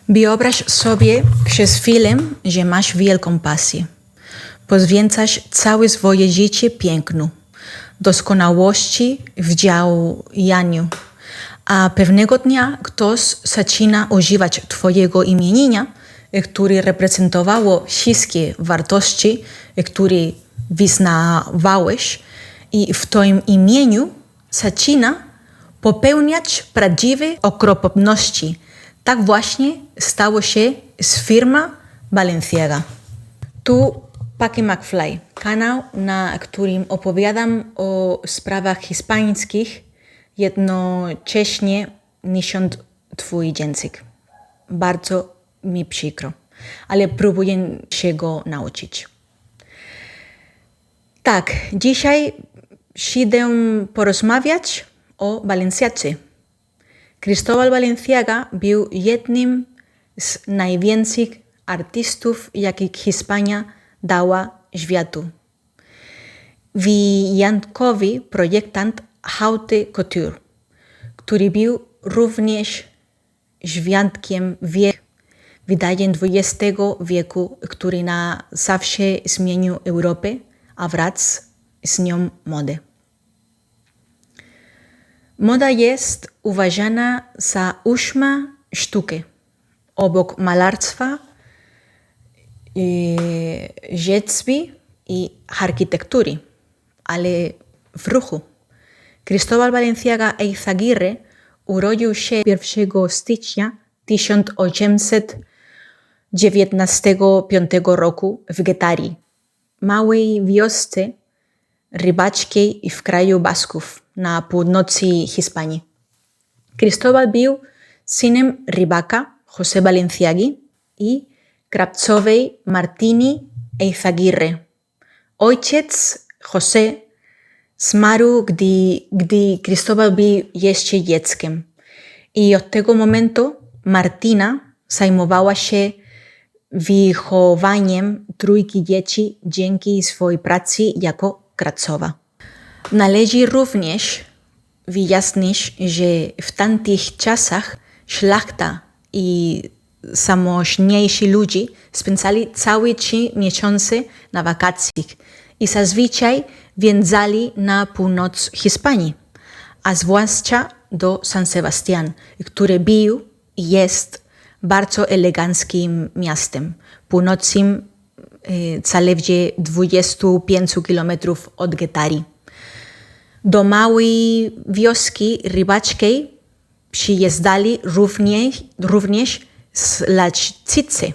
Wyobraź sobie przez chwilę, że masz wielką pasję. Poświęcasz całe swoje życie pięknu, doskonałości w działaniu, a pewnego dnia ktoś zaczyna używać twojego imienia, które reprezentowało wszystkie wartości, które wyznawałeś, i w twoim imieniu zaczyna popełniać prawdziwe okropności. Tak właśnie stało się z firmą Balenciaga. Tu Paki McFly, kanał, na którym opowiadam o sprawach hiszpańskich, jednocześnie niosąc twój język. Bardzo mi przykro, ale próbuję się go nauczyć. Tak, dzisiaj przyjdę porozmawiać o Balenciadze. Cristóbal Balenciaga był jednym z największych artystów, jakich Hiszpania dała światu. Wyjątkowy projektant haute couture, który był również świadkiem wydarzeń XX wieku, który na zawsze zmienił Europę, a wraz z nią modę. Moda jest uważana za 8. sztukę, obok malarstwa, rzeźby i architektury, ale w ruchu. Cristóbal Balenciaga Eizaguirre urodził się 1 stycznia 1895 roku w Getarii, małej wiosce rybackiej w kraju Basków na północy Hiszpanii. Cristóbal był synem rybaka José Balenciagi i krawcowej Martini Eizaguirre. Ojciec José zmarł, gdy Cristóbal był jeszcze dzieckiem, i od tego momentu Martina zajmowała się wychowaniem trójki dzieci dzięki swojej pracy jako krawcowa. Należy również wyjaśnić, że w tamtych czasach szlachta i zamożniejsi ludzie spędzali całe 3 miesiące na wakacjach i zazwyczaj wędzali na północ Hiszpanii, a zwłaszcza do San Sebastián, który był i jest bardzo eleganckim miastem, północnym zaledwie 25 km od Getarii. Do małej wioski rybackiej przyjeżdżali również slaczcy.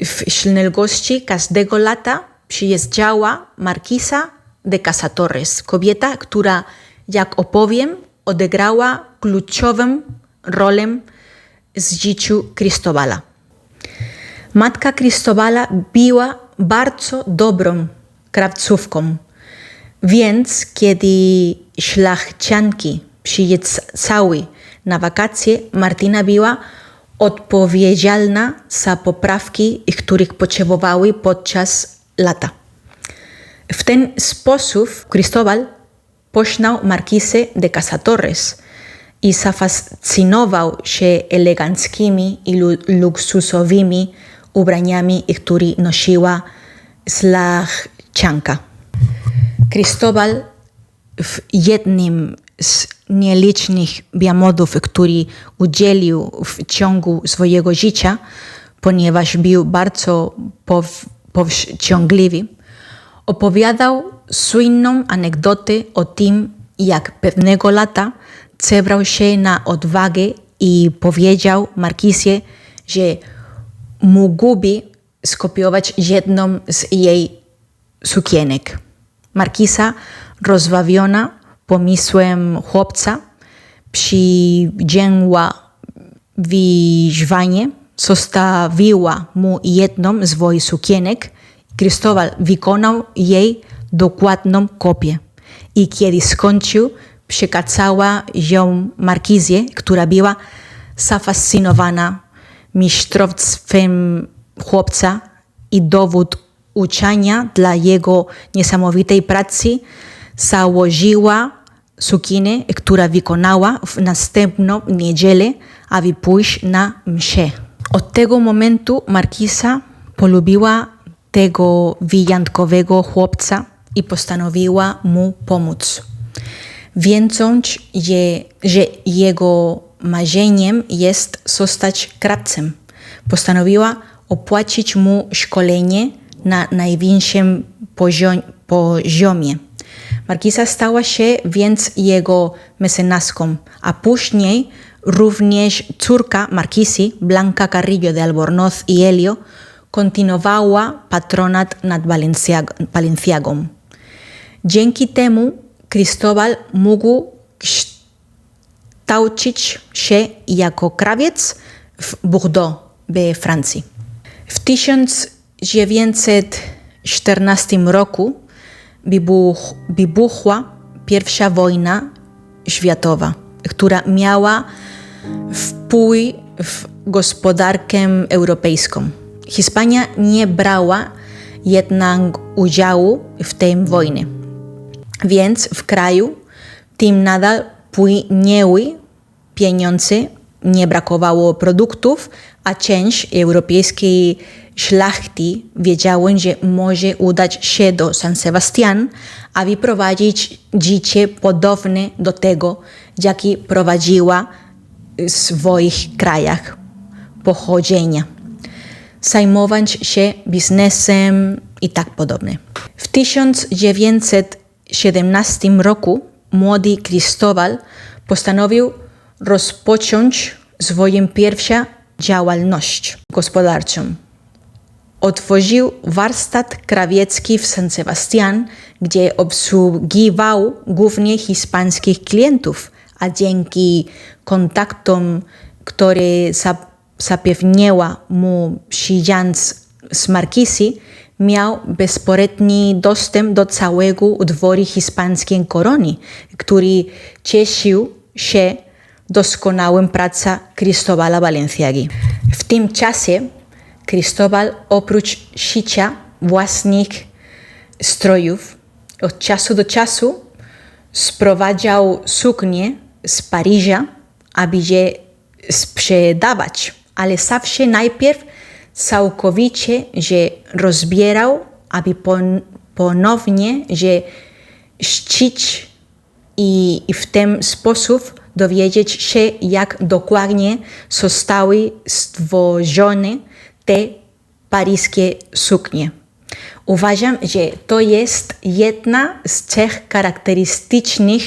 W śniegłości każdego lata przyjeżdżała Marquisa de Casatorres, kobieta, która, jak opowiem, odegrała kluczową rolę w życiu Cristóbala. Matka Cristóbala była bardzo dobrą krawcówką, więc kiedy szlachcianki przyjeżdżały na wakacje, Martina była odpowiedzialna za poprawki, których potrzebowały podczas lata. W ten sposób Cristóbal poznał Marquisę de Casatorres i zafascynował się eleganckimi i luksusowymi ubraniami, które nosiła szlachcianka. Cristóbal w jednym z nielicznych wywiadów, który udzielił w ciągu swojego życia, ponieważ był bardzo powściągliwy, opowiadał słynną anegdotę o tym, jak pewnego lata zebrał się na odwagę i powiedział Marquisie, że mógłby skopiować jedną z jej sukienek. Marquisa, rozbawiona pomysłem chłopca, przyjęła wyzwanie, zostawiła mu jedną z swoich sukienek. Cristóbal wykonał jej dokładną kopię i kiedy skończył, przekazała ją Marquisie, która była zafascynowana mistrzostwem chłopca i dowód uczenia dla jego niesamowitej pracy założyła sukinę, która wykonała w następną niedzielę, aby pójść na mszę. Od tego momentu markiza polubiła tego wyjątkowego chłopca i postanowiła mu pomóc. Wiedząc, że jego marzeniem jest zostać krawcem, postanowiła opłacić mu szkolenie na najwyższym poziomie. Markiza stała się więc jego mecenaską, a później również córka markizy, Blanca Carrillo de Albornoz y Helio, kontynuowała patronat nad Valenciagą. Dzięki temu Cristóbal mógł kształcić się jako krawiec w Bordeaux we Francji. W 1914 roku wybuchła I wojna światowa, która miała wpływ w gospodarkę europejską. Hiszpania nie brała jednak udziału w tej wojnie, więc w kraju tym nadal płynęły pieniądze, nie brakowało produktów, a część europejskiej szlachty wiedziała, że może udać się do San Sebastián, aby prowadzić życie podobne do tego, jakie prowadziła w swoich krajach pochodzenia, zajmować się biznesem i tak podobnie. W 1917 roku młody Cristóbal postanowił rozpocząć swoją pierwszą działalność gospodarczą. Otworzył warsztat krawiecki w San Sebastián, gdzie obsługiwał głównie hiszpańskich klientów, a dzięki kontaktom, które zapewniła mu przyjazd z markizy, miał bezpośredni dostęp do całego dworu hiszpańskiej korony, który cieszył się doskonałą pracą Cristóbala Valenciagi. W tym czasie Cristóbal oprócz szycia własnych strojów od czasu do czasu sprowadzał suknie z Paryża, aby je sprzedawać, ale zawsze najpierw całkowicie je rozbierał, aby ponownie je szyć i w ten sposób dowiedzieć się, jak dokładnie zostały stworzone te paryskie suknie. Uważam, że to jest jedna z cech charakterystycznych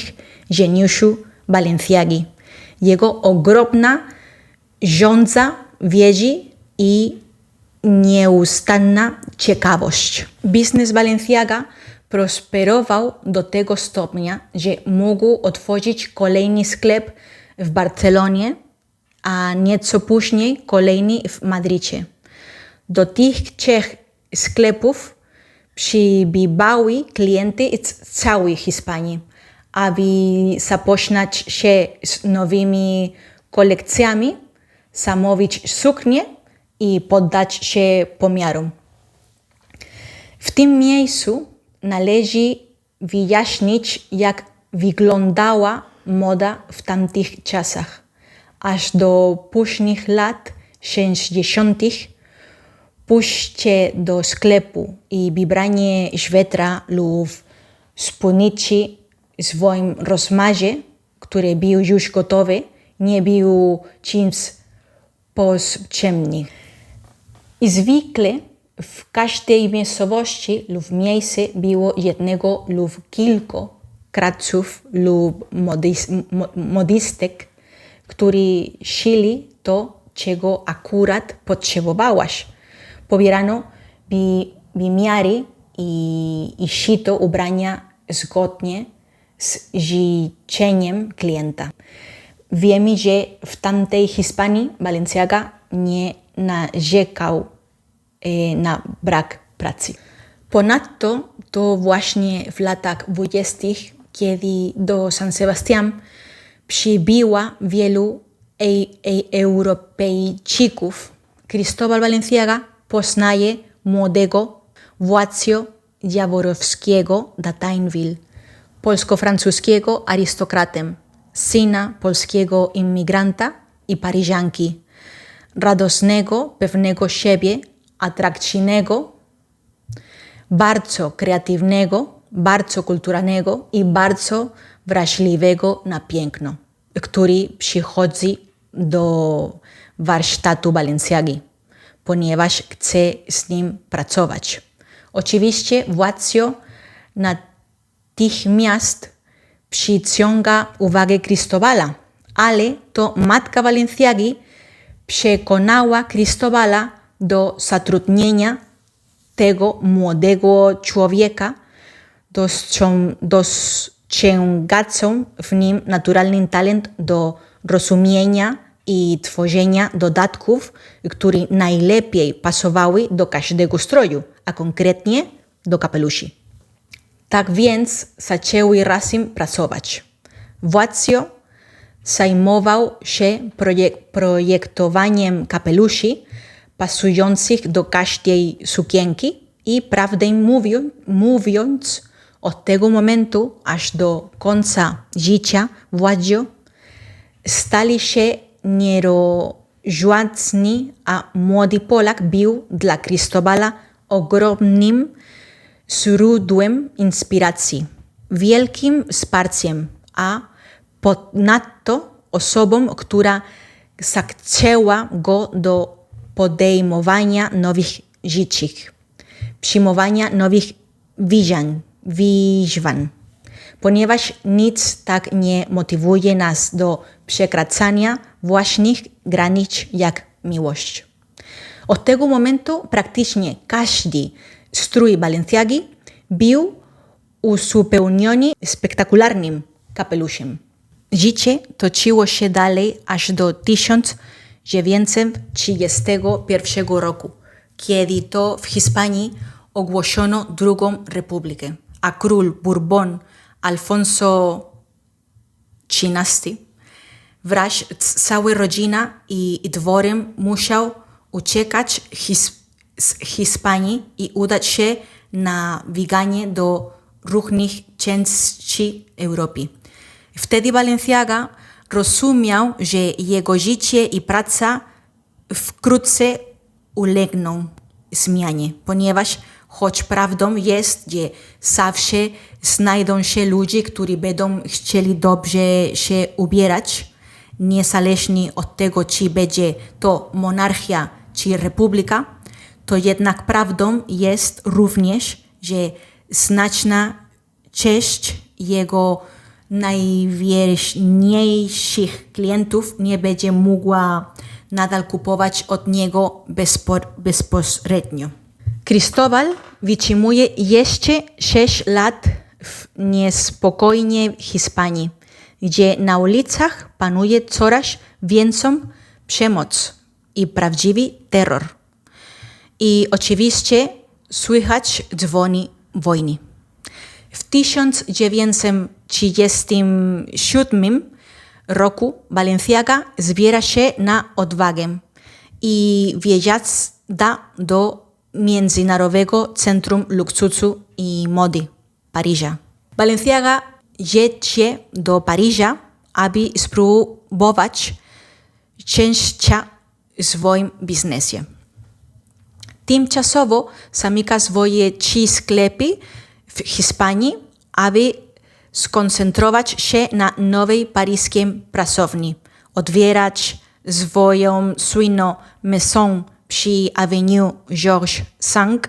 geniuszu Valenciagi. Jego ogromna żądza wiedzy i nieustanna ciekawość. Biznes Valenciaga prosperował do tego stopnia, że mógł otworzyć kolejny sklep w Barcelonie, a nieco później kolejny w Madrycie. Do tych trzech sklepów przybywały klienty z całej Hiszpanii, aby zapoznać się z nowymi kolekcjami, zamówić suknie i poddać się pomiarom. W tym miejscu należy wyjaśnić, jak wyglądała moda w tamtych czasach. Aż do późnych lat 60. pójście do sklepu i wybranie swetra lub spódnicy w swoim rozmiarze, który był już gotowy, nie był czymś potrzebnym. I zwykle w każdej miejscowości lub miejscu było jednego lub kilku krawców lub modistek, którzy szyli to, czego akurat potrzebowałaś. Pobierano wymiary i szyto ubrania zgodnie z życzeniem klienta. Wiemy, że w tamtej Hiszpanii Valenciaga nie narzekał na brak pracy. Ponadto to właśnie w latach 20., kiedy do San Sebastián przybyła wielu Europejczyków, Cristóbal Valenciaga poznaje młodego władcę Jaworowskiego da Tainville, polsko-francuskiego arystokratem, syna polskiego imigranta i Paryżanki, radosnego, pewnego siebie, atrakcyjnego, bardzo kreatywnego, bardzo kulturalnego i bardzo wrażliwego na piękno, który przychodzi do warsztatu Balenciagi, ponieważ chce z nim pracować. Oczywiście Władco natychmiast przyciąga uwagę Cristobala, ale to matka Balenciagi przekonała Cristobala do zatrudnienia tego młodego człowieka, dostrzegającą w nim naturalny talent do rozumienia i tworzenia dodatków, które najlepiej pasowały do każdego stroju, a konkretnie do kapeluszy. Tak więc zaczęły razem pracować. Władco zajmował się projektowaniem kapeluszy pasujących do każdej sukienki i prawdę mówiąc, od tego momentu aż do końca życia Władco stali się nierozłączni, a młody Polak był dla Cristobala ogromnym źródłem inspiracji, wielkim wsparciem, a ponadto osobą, która zachęciła go do podejmowania nowych życia, przyjmowania nowych wyzwań, ponieważ nic tak nie motywuje nas do przekraczania własnych granic jak miłość. Od tego momentu praktycznie każdy strój Balenciagi był uzupełniony spektakularnym kapeluszem. Życie toczyło się dalej aż do 1931 roku, kiedy to w Hiszpanii ogłoszono drugą republikę, a król Bourbon Alfonso XIII wraz z całą rodziną i dworem musiał uciekać z Hiszpanii i udać się na bieganie do różnych części Europy. Wtedy Balenciaga rozumiał, że jego życie i praca wkrótce ulegną zmianie, ponieważ choć prawdą jest, że zawsze znajdą się ludzie, którzy będą chcieli dobrze się ubierać, niezależnie od tego, czy będzie to monarchia czy republika, to jednak prawdą jest również, że znaczna część jego najwierniejszych klientów nie będzie mogła nadal kupować od niego bezpośrednio. Cristobal wytrzymuje jeszcze 6 lat w niespokojnej Hiszpanii, gdzie na ulicach panuje coraz więcej przemoc i prawdziwy terror. I oczywiście słychać dzwony wojny. W 1937 roku Balenciaga zbiera się na odwagę i wyjeżdża do Międzynarodowego Centrum Luksusu i Mody Paryża. Balenciaga jedzie do Paryża, aby spróbować szczęścia w swoim biznesie. Tymczasowo zamyka swoje 3 sklepy w Hiszpanii, aby skoncentrować się na nowej paryskiej pracowni, otwierać swoją słynną maison przy Avenue Georges V,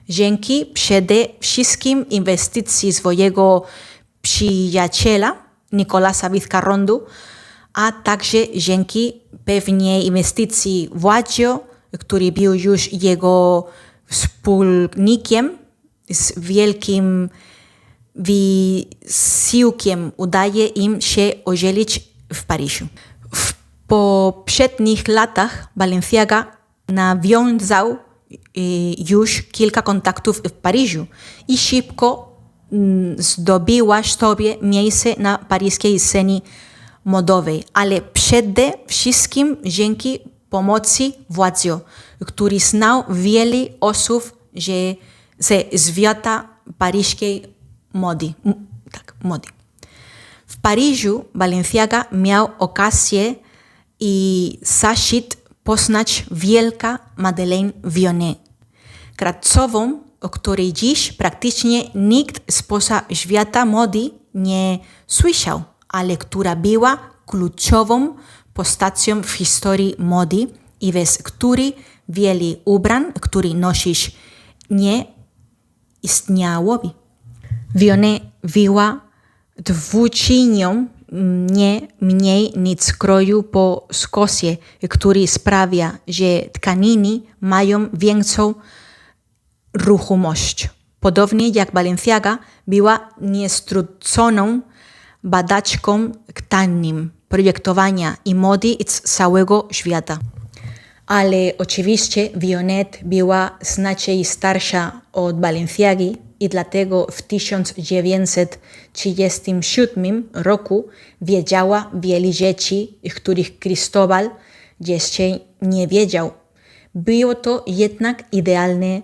dzięki przede wszystkim inwestycji swojego przyjaciela Nicolasa Vizcarrondo, a także dzięki pewnej inwestycji Władco, który był już jego wspólnikiem. Z wielkim wysiłkiem udaje im się ożenić w Paryżu. W poprzednich latach Balenciaga nawiązał już kilka kontaktów w Paryżu i szybko zdobyła sobie miejsce na paryskiej scenie modowej, ale przede wszystkim dzięki pomocy Władco, który znał wiele osób ze świata paryskiej mody. mody. W Paryżu Balenciaga miał okazję i zaszczyt poznać wielka Madeleine Vionnet, krawcową, o której dziś praktycznie nikt spoza świata mody nie słyszał, ale która była kluczową postacią w historii mody i bez której wiele ubrań, które nosisz, nie istniałoby. Vionnet była twórczynią nie mniej niż kroju po skosie, który sprawia, że tkaniny mają większą ruchomość. Podobnie jak Balenciaga była niestruconą badaczką tkanin, projektowania i mody z całego świata. Ale oczywiście Vionnet była znacznie starsza od Balenciagi i dlatego w 1937 roku wiedziała wiele rzeczy, których Cristóbal jeszcze nie wiedział. Było to jednak idealne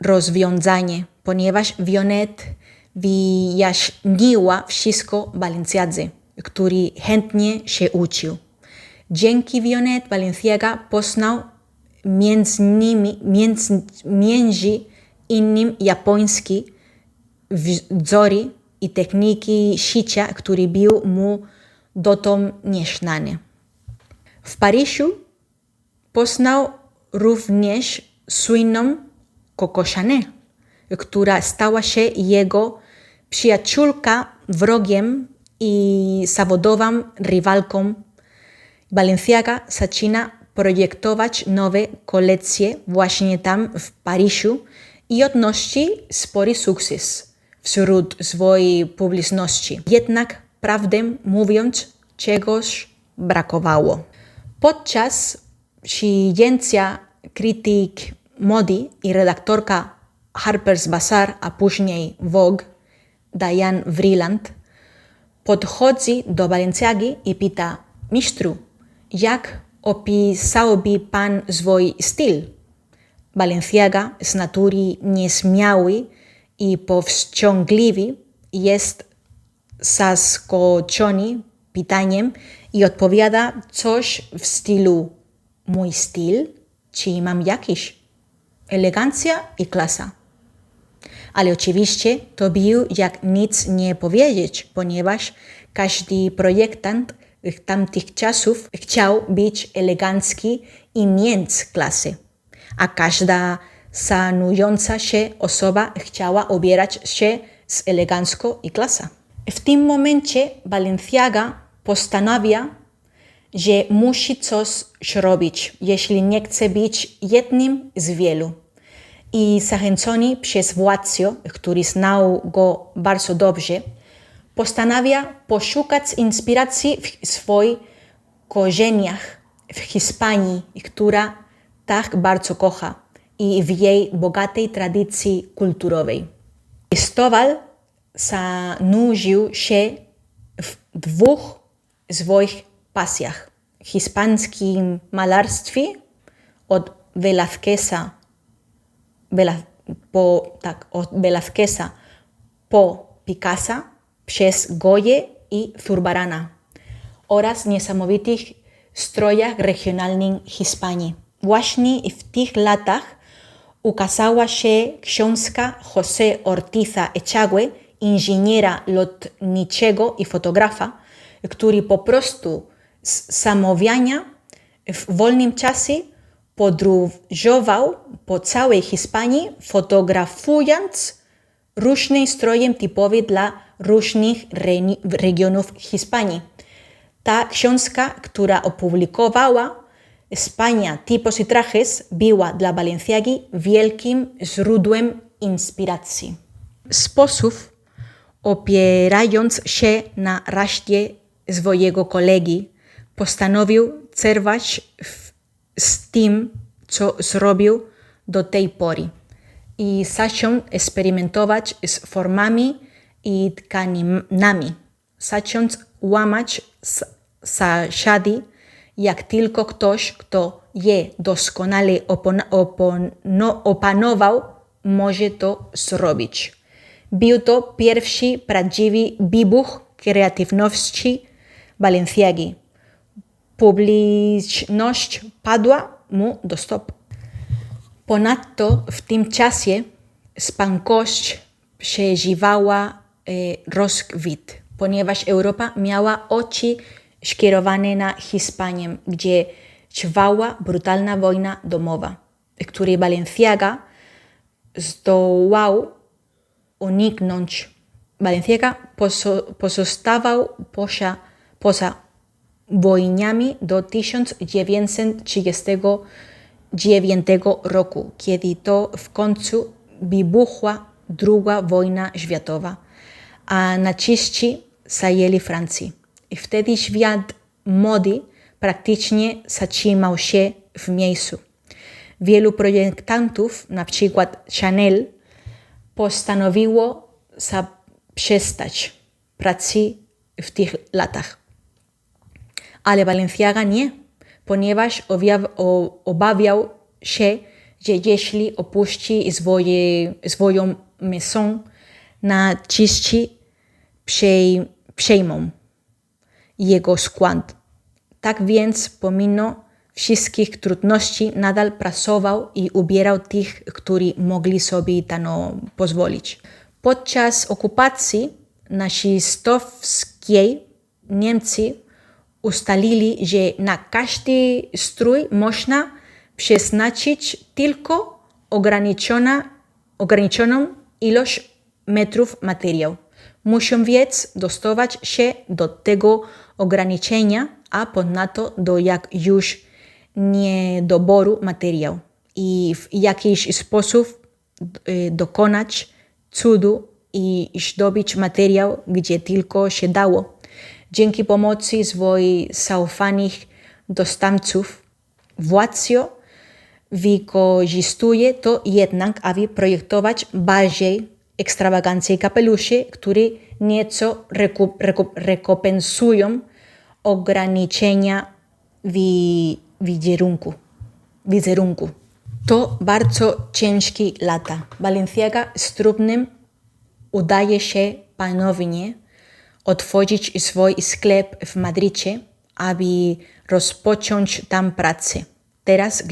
rozwiązanie, ponieważ Vionnet wyjaśniła wszystko Balenciadze, który chętnie się uczył. Dzięki Vionnet Balenciaga poznał między innymi japońskie wzory i techniki szycia, które były mu dotąd nieznane. W Paryżu poznał również słynną Coco Chanel, która stała się jego przyjaciółką, wrogiem i zawodową rywalką. Balenciaga zaczyna projektować nowe kolekcje właśnie tam w Paryżu i odnosi spory sukces wśród swojej publiczności. Jednak, prawdę mówiąc, czegoś brakowało. Podczas przyjęcia krytyk mody i redaktorka Harper's Bazaar, a później Vogue, Diane Vreeland, podchodzi do Balenciagi i pyta: mistrzu, jak opisałby pan swój styl? Balenciaga z natury nieśmiały i powściągliwy jest zaskoczony pytaniem i odpowiada coś w stylu: mój styl? Czy mam jakiś? Elegancja i klasa. Ale oczywiście to był jak nic nie powiedzieć, ponieważ każdy projektant tamtych czasów chciał być elegancki i mieć klasę, a każda szanująca się osoba chciała ubierać się elegancko i klasa. W tym momencie Balenciaga postanawia, że musi coś robić, jeśli nie chce być jednym z wielu. I zachęcony przez władcę, który znał go bardzo dobrze, postanawia poszukać inspiracji w swoich korzeniach w Hiszpanii, która tak bardzo kocha, i w jej bogatej tradycji kulturowej. Cristóbal zanurzył się w dwóch swoich pasjach: hiszpańskim malarstwie od Velázqueza po Picassa, przez Goję i Zurbarana oraz niesamowitych strojach regionalnych Hiszpanii. Właśnie w tych latach ukazała się książka José Ortiza Echagüe, inżyniera lotniczego i fotografa, który po prostu z zamawiania w wolnym czasie podróżował po całej Hiszpanii, fotografując różne stroje typowe dla różnych regionów Hiszpanii. Ta książka, która opublikowała España, Tipos y Trajes, była dla Balenciagi wielkim źródłem inspiracji. Sposób, opierając się na reszcie swojego kolegi, postanowił zerwać z tym, co zrobił do tej pory, i zaczął eksperymentować z formami i tkaninami, zacząc łamać zasady, jak tylko ktoś, kto je doskonale opanował, może to zrobić. Był to pierwszy prawdziwy wybuch kreatywności Balenciagi. Publiczność padła mu do stóp. Ponadto w tym czasie spankość przeżywała rozkwit, ponieważ Europa miała oczy skierowane na Hiszpanię, gdzie trwała brutalna wojna domowa, której Balenciaga zdołał uniknąć. Balenciaga pozostawał poza wojnami do 1939 roku, kiedy to w końcu wybuchła II wojna światowa, a naziści zajęli Francję. I wtedy świat mody praktycznie zatrzymał się w miejscu. Wielu projektantów, na przykład Chanel, postanowiło zaprzestać pracy w tych latach. Ale Balenciaga nie, ponieważ obawiał się, że jeśli opuści swoją maison, naziści przejmą jego skład. Tak więc pomimo wszystkich trudności nadal pracował i ubierał tych, którzy mogli sobie to pozwolić. Podczas okupacji nazistowskiej Niemcy ustalili, że na każdy strój można przeznaczyć tylko ograniczoną ilość metrów materiału. Muszą więc dostosować się do tego ograniczenia, a ponadto do jak już niedoboru materiału i w jakiś sposób dokonać cudu i zdobyć materiał, gdzie tylko się dało. Dzięki pomocy swoich zaufanych dostawców Władco wykorzystuje to jednak, aby projektować bardziej ekstrawaganckie kapelusze, które nieco rekompensują ograniczenia wizerunku. To bardzo ciężkie lata. Balenciaga z trudem udaje się ponownie otworzyć swój sklep w Madrycie, aby rozpocząć tam pracę. Teraz,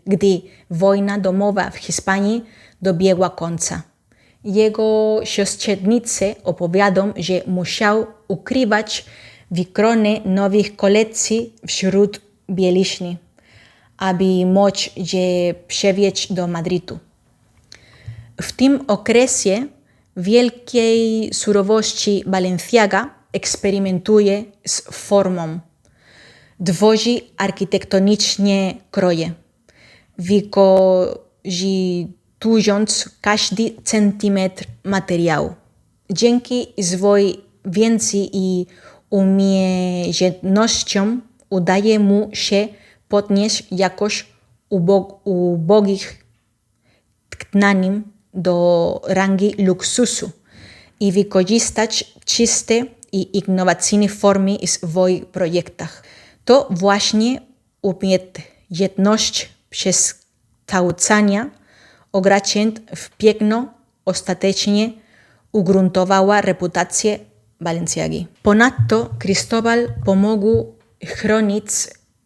gdy wojna domowa w Hiszpanii dobiegła końca. Jego siostrzeńcy opowiadają, że musiał ukrywać wykronie nowych kolekcji wśród bieliźni, aby móc je przewieźć do Madrytu. W tym okresie wielkiej surowości Balenciaga eksperymentuje z formą. Tworzy architektoniczne kroje, wykorzystując każdy centymetr materiału. Dzięki swojej wiedzy i umiejętnościom udaje mu się podnieść jakość ubogich tkanin do rangi luksusu i wykorzystać czyste i innowacyjne formy w swoich projektach. To właśnie umiejętność przekształcania ograniczeń w piękno ostatecznie ugruntowała reputację Balenciagi. Ponadto Cristóbal pomógł chronić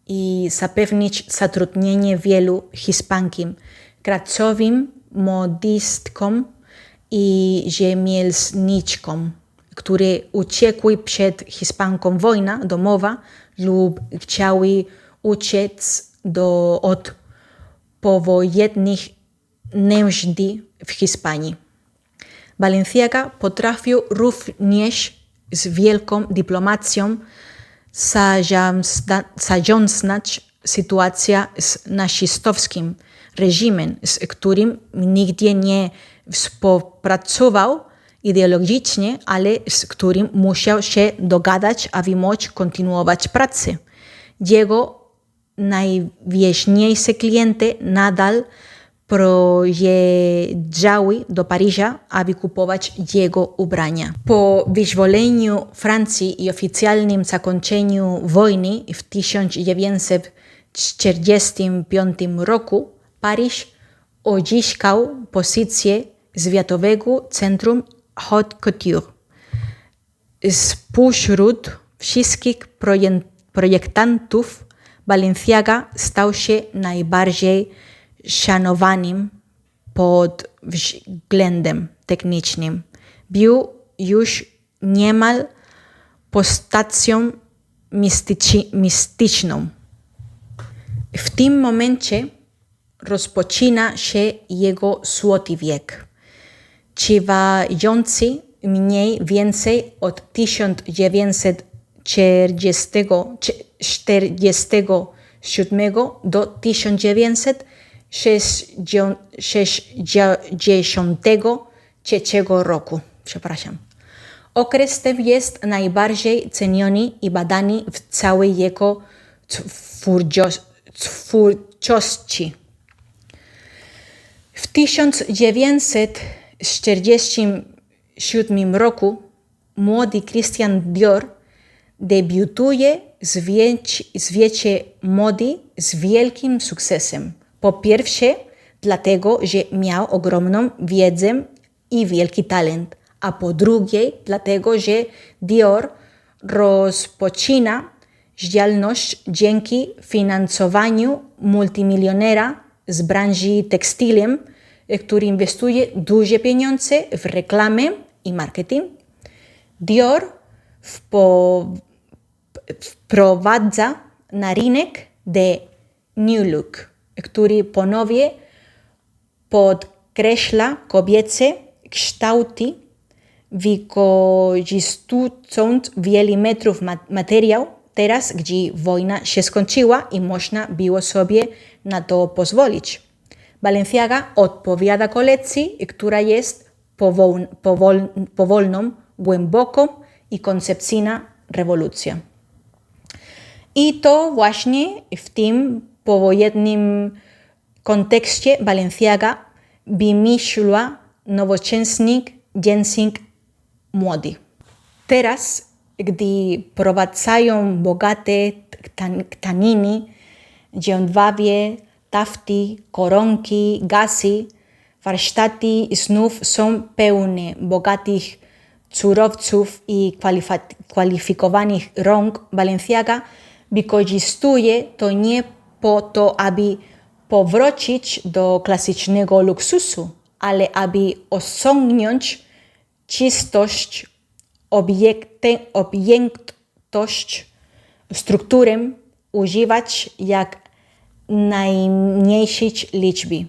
i zapewnić zatrudnienie wielu hiszpańskim, krańcowym modystkom i rzemieślniczkom, które uciekły przed hiszpańską wojną domową lub chciały uciec od powojennych nędzy w Hiszpanii. Balenciaga potrafił również z wielką dyplomacją zarządzać sytuację z nazistowskim reżimem, z którym nigdy nie współpracował ideologicznie, ale z którym musiał się dogadać, aby móc kontynuować pracę. Jego najważniejsi klienci nadal przyjeżdżały do Paryża, aby kupować jego ubrania. Po wyzwoleniu Francji i oficjalnym zakończeniu wojny w 1945 roku Paryż uzyskał pozycję światowego centrum haute couture. Spośród wszystkich projektantów Balenciaga stał się najbardziej szanowanym pod względem technicznym. Był już niemal postacią mistyczną. W tym momencie rozpoczyna się jego złoty wiek, trwający mniej więcej od 1947 do 1963 roku. Okres ten jest najbardziej ceniony i badany w całej jego twórczości. W 1947 roku młody Christian Dior debiutuje w świecie mody z wielkim sukcesem. Po pierwsze, dlatego, że miał ogromną wiedzę i wielki talent, a po drugie, dlatego, że Dior rozpoczyna działalność dzięki finansowaniu multimilionera z branży tekstylem, który inwestuje duże pieniądze w reklamę i marketing. Dior wprowadza na rynek The New Look, który ponownie podkreśla kobiece kształty, wykorzystując wiele metrów materiału, teraz, gdy wojna się skończyła i można było sobie na to pozwolić. Balenciaga odpowiada kolekcji, która jest powolną, głęboką i koncepcyjną rewolucją. I to właśnie w tym powojennym kontekście Balenciaga wymyśliła nowoczesny język mody. Teraz, gdy prowadzają bogate tkaniny, jedwabie, tafty, koronki, gazy, warsztaty znów są pełne bogatych surowców i kwalifikowanych rąk, Balenciaga wykorzystuje to nie po to, aby powrócić do klasycznego luksusu, ale aby osiągnąć czystość, objętość, strukturę, używać jak najmniejszej liczby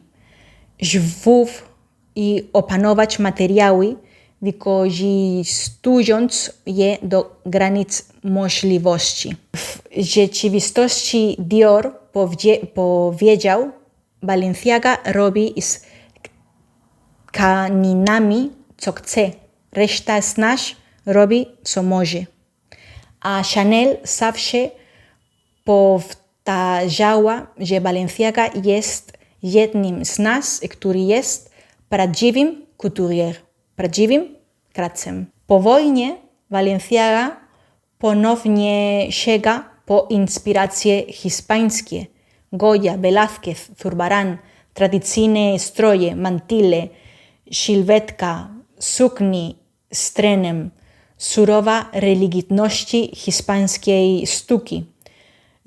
żywów i opanować materiały, wykorzystując je do granic możliwości. W rzeczywistości Dior powiedział, Balenciaga robi z tkaninami co chce, reszta z nas robi co może. A Chanel zawsze powtarzała, że Balenciaga jest jednym z nas, który jest prawdziwym couturier, prawdziwym krawcem. Po wojnie Balenciaga ponownie sięga po inspiracje hiszpańskie. Goya, Velázquez, Zurbarán, tradycyjne stroje, mantyle, sylwetka, suknie z trenem, surowa religijności hiszpańskiej sztuki.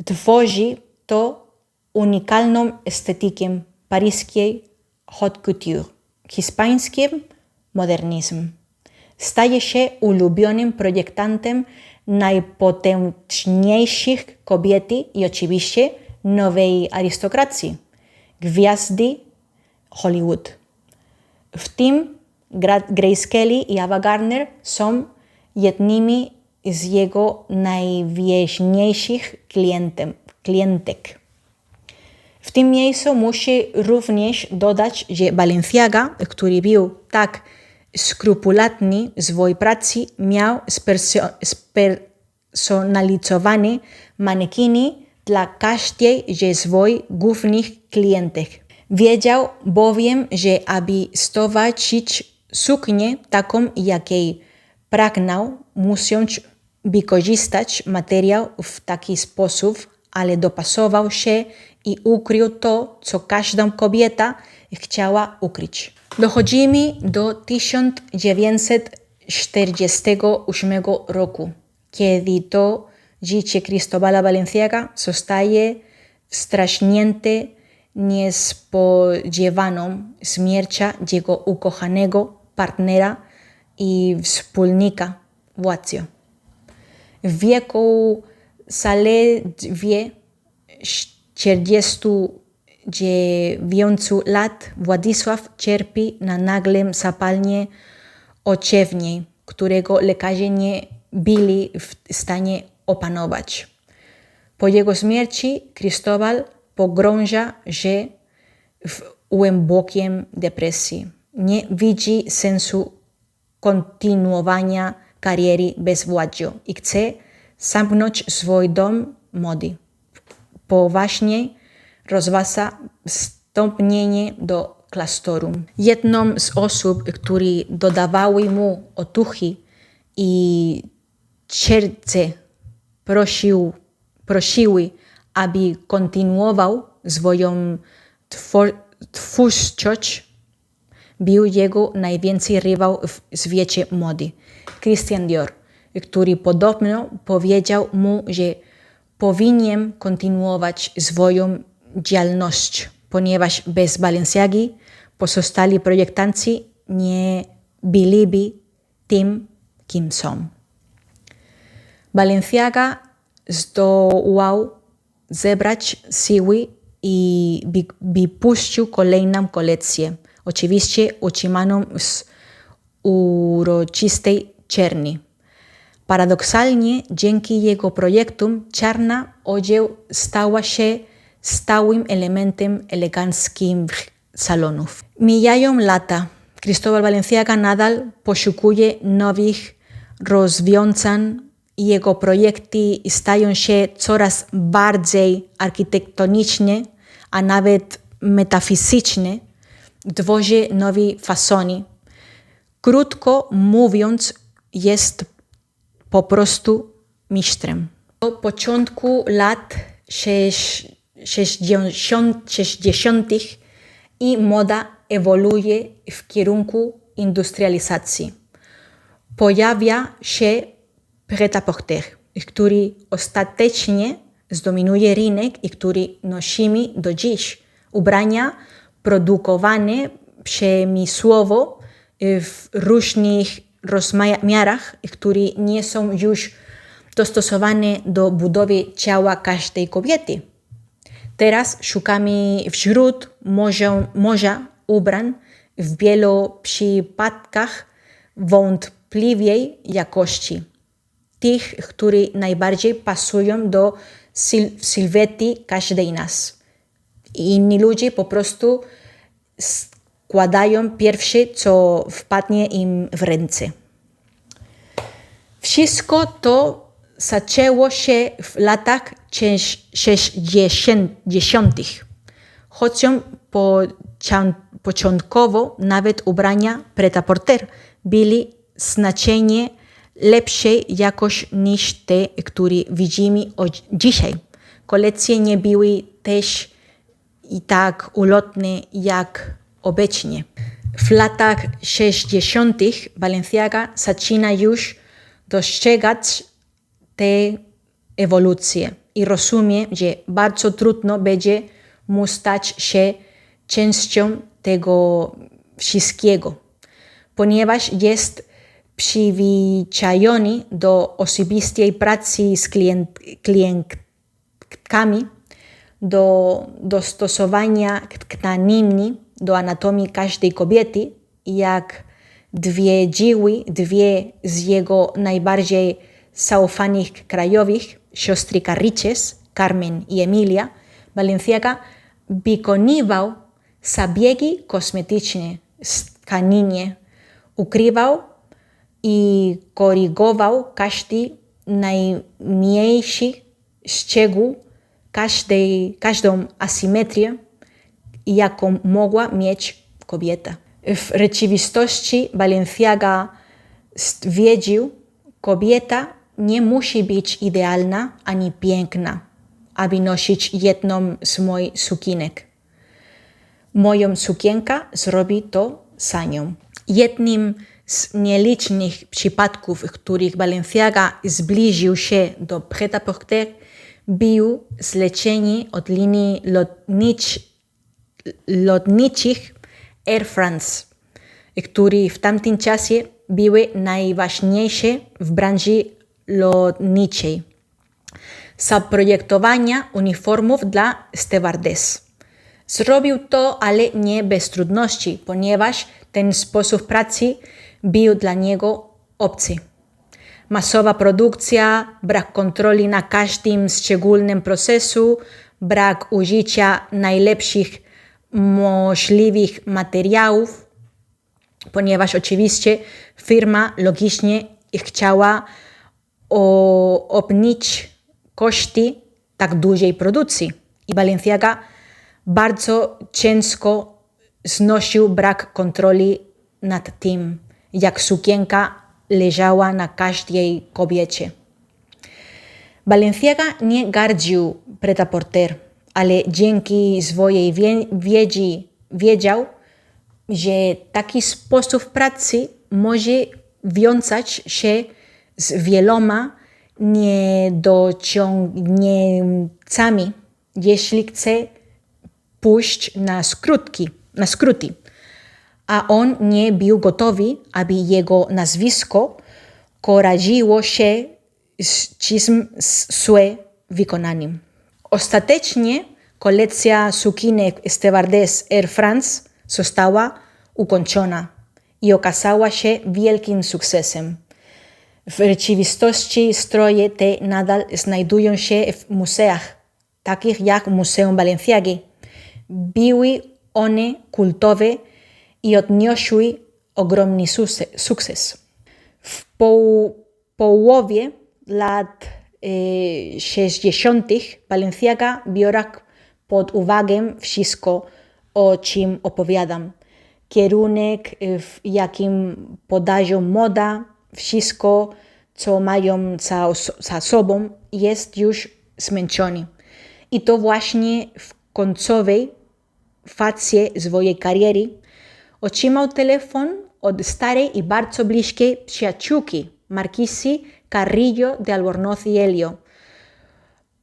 Tworzy to unikalną estetykę paryskiej haute couture, hiszpańskim modernizm. Staje się ulubionym projektantem najpotężniejszych kobiet i oczywiście nowej arystokracji, gwiazdy Hollywood. W tym Grace Kelly i Ava Gardner są jednymi z jego najważniejszych klientek. W tym miejscu muszę również dodać, że Balenciaga, który był tak skrupulatny w swojej pracy, miał spersonalizowane manekiny dla każdej ze swoich głównych klientek. Wiedział bowiem, że aby stworzyć suknię taką, jakiej pragnął, muszą wykorzystać materiał w taki sposób, ale dopasował się i ukrył to, co każda kobieta chciała ukryć. Dochodzimy do 1948 roku, kiedy to życie Cristóbala Balenciaga zostaje wstrząśnięte niespodziewaną śmiercią jego ukochanego partnera i wspólnika Władysława. W wieku zaledwie 49 lat Władysław cierpi na nagłym zapalenie oczewnej, którego lekarze nie byli w stanie opanować. Po jego śmierci Cristóbal pogrąża się w głębokiej depresji. Nie widzi sensu kontynuowania kariery bez władzy i chce zamknąć swój dom mody. Poważnie rozważa wstąpienie do klasztoru. Jedną z osób, które dodawały mu otuchy i serce prosiły, aby kontynuował swoją twórczość, był jego największy rywal w świecie mody, Christian Dior, który podobno powiedział mu, że powinien kontynuować swoją działalność, ponieważ bez Balenciagi pozostali projektanci nie byliby tym, kim są. Balenciaga zdołał zebrać siły i wypuścił kolejną kolekcję, oczywiście utrzymaną z uroczystej czerni. Paradoksalnie dzięki jego projektom czarna odzież stała się stałym elementem eleganckich salonów. Mijają lata. Cristóbal Balenciaga nadal poszukuje nowych rozwiązań i jego projekty stają się coraz bardziej architektoniczne, a nawet metafizyczne, tworzy nowe fasony. Krótko mówiąc, jest po prostu mistrzem. Do początku lat 60. i moda ewoluuje w kierunku industrializacji. Pojawia się prêt-à-porter, który ostatecznie zdominuje rynek i który nosimy do dziś. Ubrania produkowane przemysłowo w różnych rozmiarach, które nie są już dostosowane do budowy ciała każdej kobiety. Teraz szukamy wśród morza ubrań w wielu przypadkach wątpliwej jakości. Tych, które najbardziej pasują do sylwety każdej nas. Inni ludzie po prostu składają pierwsze, co wpadnie im w ręce. Wszystko to zaczęło się w latach 60. Chociaż początkowo nawet ubrania prêt-à-porter byli znacznie lepszej jakości niż te, które widzimy dzisiaj. Kolekcje nie były też i tak ulotne jak obecnie. W latach 60. Balenciaga zaczyna już dostrzegać tę ewolucję i rozumie, że bardzo trudno będzie mu stać się częścią tego wszystkiego, ponieważ jest przyzwyczajony do osobistej pracy z klientkami, do dostosowania tkaniny do anatomii każdej kobiety, jak twierdziły dwie z jego najbardziej zaufanych krajowych siostry Carriches, Carmen i Emilia. Balenciaga wykonywał zabiegi kosmetyczne z tkaninie, ukrywał i korygował każdy najmniejszy szczegół, każdą asymetrię, jaką mogła mieć kobieta. W rzeczywistości Balenciaga stwierdził, kobieta nie musi być idealna ani piękna. aby nosić jedną z moich sukienek. Moją sukienkę zrobi to za nią. Jednym z nielicznych przypadków, w których Balenciaga zbliżył się do Pret-a-Porter, był zlecenie od linii lotniczych Air France, które w tamtym czasie były najważniejsze w branży lotniczej. Zaprojektowania uniformów dla stewardess. Zrobił to, ale nie bez trudności, ponieważ ten sposób pracy był dla niego obcy. Masowa produkcja, brak kontroli na każdym szczególnym procesu, brak użycia najlepszych możliwych materiałów, ponieważ oczywiście firma logicznie chciała obniżyć koszty tak dużej produkcji. I Balenciaga bardzo ciężko znosił brak kontroli nad tym, jak sukienka leżała na każdej kobiecie. Balenciaga nie gardził Pret-a-Porter, ale dzięki swojej wiedzy wiedział, że taki sposób pracy może wiązać się z wieloma niedociągnięciami, jeśli chce pójść na skróty. A on nie był gotowy, aby jego nazwisko kojarzyło się z czymś złym wykonaniem. Ostatecznie kolekcja sukienek stewardess Air France została ukończona i okazała się wielkim sukcesem. W rzeczywistości stroje te nadal znajdują się w muzeach, takich jak Muzeum Balenciagi. Były one kultowe i odniosły ogromny sukces. W połowie lat 60. Balenciaga biorą pod uwagę wszystko, o czym opowiadam. Kierunek, w jakim podają moda, wszystko, co mają za sobą, jest już zmęczony. I to właśnie w końcowej fazie swojej kariery otrzymał telefon od starej i bardzo bliskiej przyjaciółki, markizy Carrillo de Albornoz y Elio,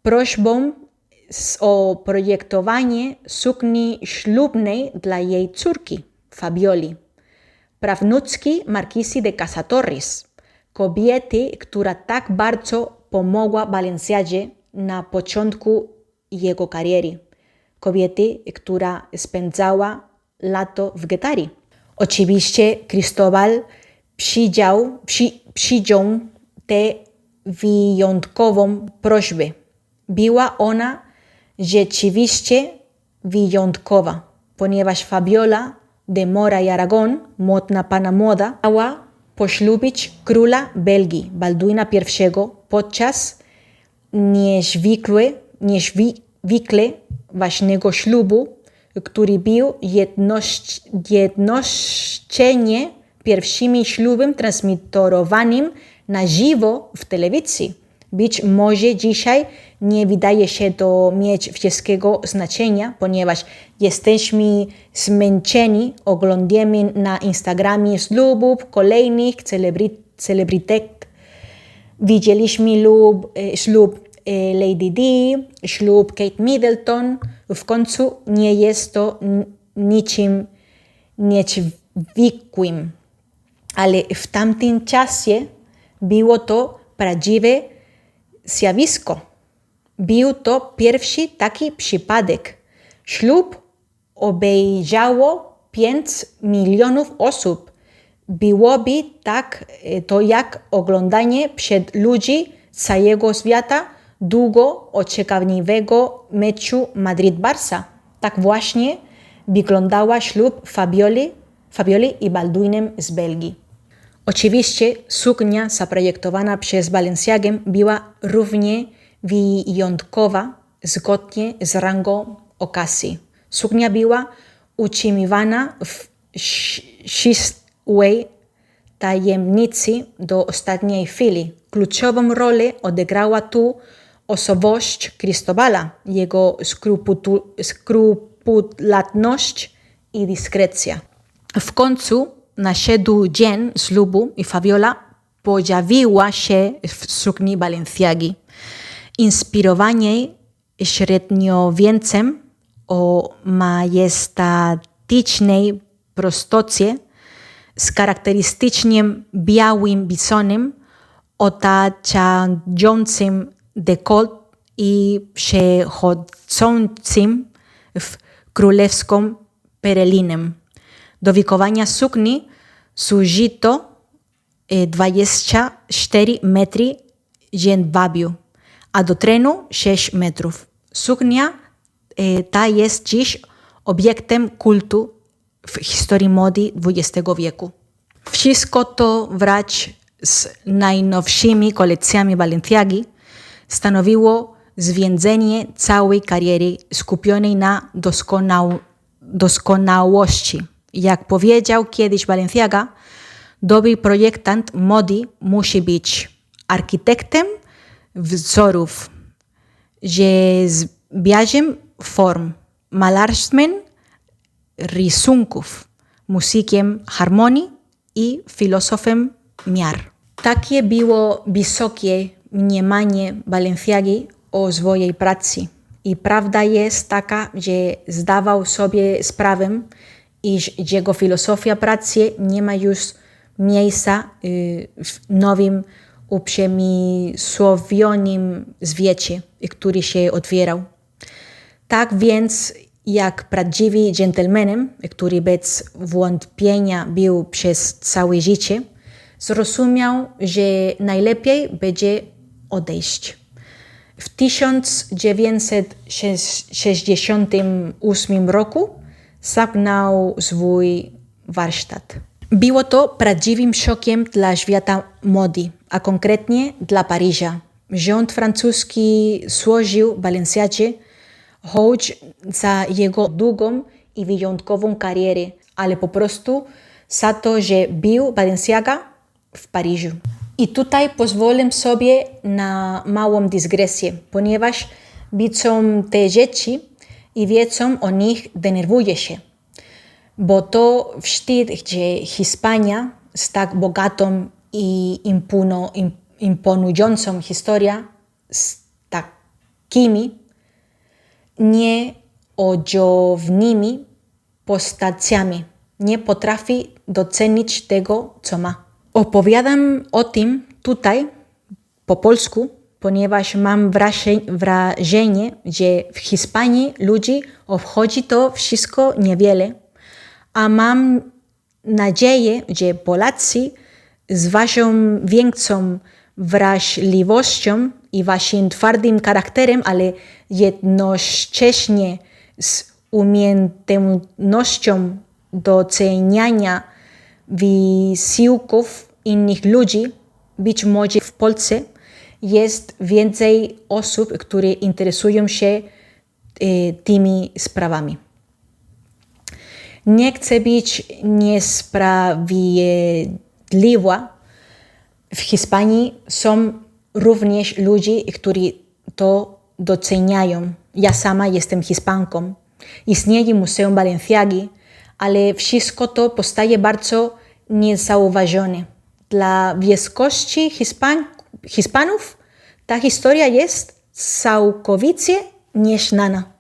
prośbą o projektowanie sukni ślubnej dla jej córki, Fabioli, prawnuczki markizy de Casa Torres, kobiety, która tak bardzo pomogła Balenciadze na początku jego kariery. Kobiety, która spędzała lato w Guettari. Oczywiście Cristóbal przyjął tę wyjątkową prośbę. Była ona rzeczywiście wyjątkowa, ponieważ Fabiola de Mora y Aragón, modna pana moda, miała poślubić króla Belgii, Balduina I, podczas niezwykle ważnego ślubu, który był jednocześnie pierwszym ślubem transmitowanym na żywo w telewizji. Być może dzisiaj nie wydaje się to mieć wielkiego znaczenia, ponieważ jesteśmy zmęczeni oglądaniem na Instagramie ślubów kolejnych celebrytek. Widzieliśmy ślub Lady Di, ślub Kate Middleton. W końcu nie jest to niczym niezwykłym. Ale w tamtym czasie było to prawdziwe zjawisko. Był to pierwszy taki przypadek. Ślub obejrzało 5 milionów osób. Byłoby to jak oglądanie przed ludzi całego świata długo oczekiwanego meczu Madrid-Barça. Tak właśnie wyglądała ślub Fabioli i Balduinem z Belgii. Oczywiście suknia zaprojektowana przez Balenciagę była równie wyjątkowa zgodnie z rangą okazji. Suknia była utrzymywana w ścisłej tajemnicy do ostatniej chwili. Kluczową rolę odegrała tu osobowość Cristobala, jego skrupulatność i dyskrecja. W końcu nadszedł dzień ślubu i Fabiola pojawiła się w sukni Balenciagi, inspirowanej średniowieczem o majestatycznej prostocie z charakterystycznym białym bisonem otaczającym dekolt i przechodzącym w królewską perelinę. Do wikowania sukni zużyto 24 metry jedwabiu, a do trenu 6 metrów. Suknia ta jest dziś obiektem kultu w historii mody XX wieku. Wszystko to wraz z najnowszymi kolekcjami Balenciagi stanowiło zwięzenie całej kariery skupionej na doskonałości. Jak powiedział kiedyś Balenciaga, dobry projektant mody musi być architektem wzorów, rzeźbiarzem form, malarstwem rysunków, muzykiem harmonii i filozofem miar. Takie było wysokie mniemanie Balenciagi o swojej pracy. I prawda jest taka, że zdawał sobie sprawę, iż jego filozofia pracy nie ma już miejsca w nowym, uprzemysłowionym świecie, który się otwierał. Tak więc, jak prawdziwy dżentelmenem, który bez wątpienia był przez całe życie, zrozumiał, że najlepiej będzie odejść. W 1968 roku zamknął swój warsztat. Było to prawdziwym szokiem dla świata mody, a konkretnie dla Paryża. Rząd francuski złożył Balenciagie hołd za jego długą i wyjątkową karierę, ale po prostu za to, że był Balenciaga w Paryżu. I tutaj pozwolę sobie na małą dygresję, ponieważ widzą te rzeczy i wiedzą o nich, denerwuję się. Bo to wstyd, że Hiszpania z tak bogatą i imponującą historią, z takimi nieodziownymi postaciami nie potrafi docenić tego, co ma. Opowiadam o tym tutaj po polsku, ponieważ mam wrażenie, że w Hiszpanii ludzi obchodzi to wszystko niewiele, a mam nadzieję, że Polacy z waszą większą wrażliwością i waszym twardym charakterem, ale jednocześnie z umiejętnością doceniania wysiłków innych ludzi, być może w Polsce jest więcej osób, które interesują się tymi sprawami. Nie chcę być niesprawiedliwa. W Hiszpanii są również ludzie, którzy to doceniają. Ja sama jestem Hiszpanką. Istnieje Muzeum Balenciagi, ale wszystko to pozostaje bardzo niezauważone. Dla większości Hiszpanów ta historia jest całkowicie nieznana.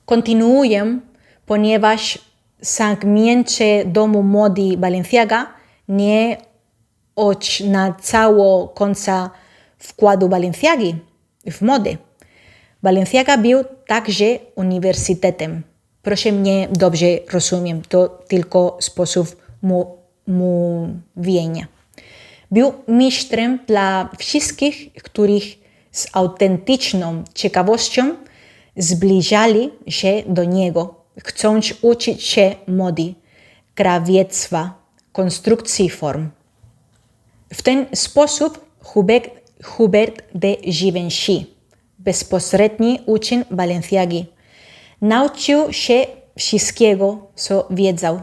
Kontynuuję, ponieważ zamknięcie domu mody Balenciaga nie oznaczało końca wkładu Balenciagi w modę. Balenciaga był także uniwersytetem. Proszę mnie dobrze rozumiem, to tylko sposób mówienia. Był mistrzem dla wszystkich, których z autentyczną ciekawością zbliżali się do niego, chcąc uczyć się mody, krawiectwa, konstrukcji form. W ten sposób Hubert de Givenchy, bezpośredni uczeń Balenciagi, nauczył się wszystkiego, co wiedział.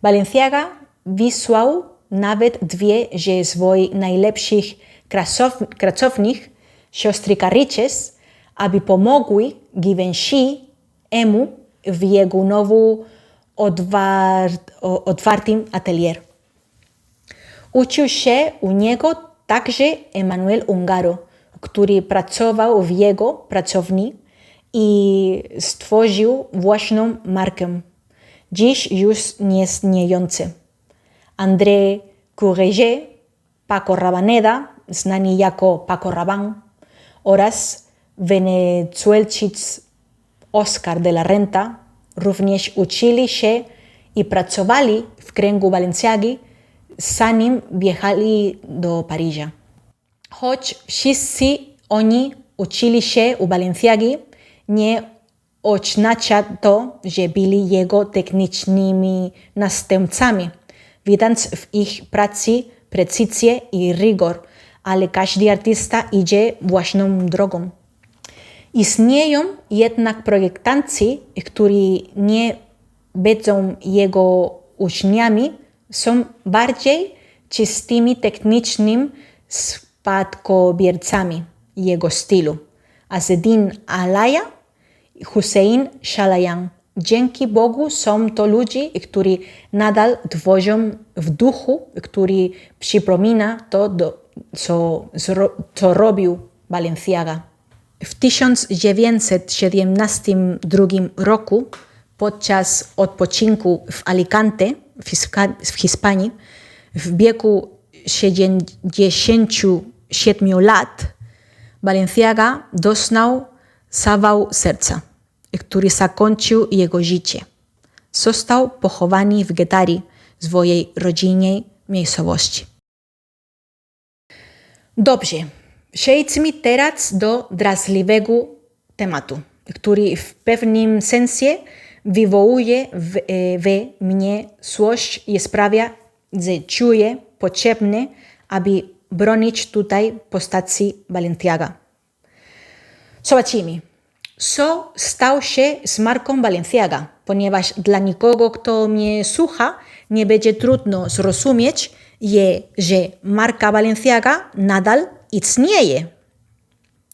Balenciaga wysłał nawet dwie ze swoich najlepszych pracownic, siostry Carriches, aby pomogły Givenchy mu w jego nowo otwartym atelier. Uczył się u niego także Emanuel Ungaro, który pracował w jego pracowni i stworzył własną markę, dziś już nieistniejący. André Courrèges, Paco Rabaneda, znani jako Paco Rabanne, oraz Wenezuelczyk Oscar de la Renta również uczyli się i pracowali w kręgu Balenciagi, zanim wjechali do Paryża. Choć wszyscy oni uczyli się u Balenciagi, nie oznacza to, że byli jego technicznymi następcami, widząc w ich pracy precyzję i rygor, ale każdy artysta idzie własną drogą. Istnieją jednak projektanci, którzy nie będą jego uczniami, są bardziej czystymi technicznymi spadkobiercami jego stylu. Azzedine Alaïa, Hussein Chalayan. Dzięki Bogu są to ludzie, którzy nadal tworzą w duchu, który przypomina to, co robił Balenciaga. W 1972 roku, podczas odpoczynku w Alicante, w Hiszpanii, w wieku 77 lat, Balenciaga doznał zawału serca, który zakończył jego życie. Został pochowany w Guettari, swojej rodzinnej miejscowości. Dobrze, przejdźmy teraz do drażliwego tematu, który w pewnym sensie wywołuje we mnie złość i sprawia, że czuję potrzebne, aby bronić tutaj postaci Balenciaga. Zobaczymy, co stało się z marką Balenciaga, ponieważ dla nikogo, kto mnie słucha, nie będzie trudno zrozumieć, że marka Balenciaga nadal istnieje.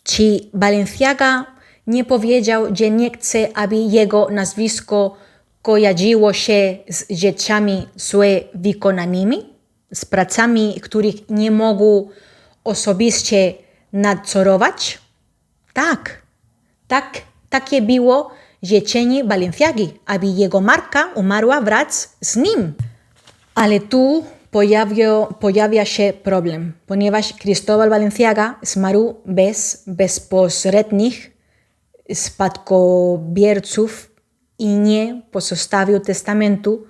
Czy Balenciaga nie powiedział, że nie chce, aby jego nazwisko kojarzyło się z rzeczami złe wykonanymi, z pracami, których nie mogą osobiście nadzorować? Takie było życzenie Balenciagi, aby jego marka umarła wraz z nim. Ale tu pojawia się problem, ponieważ Cristóbal Balenciaga zmarł bez bezpośrednich spadkobierców i nie pozostawił testamentu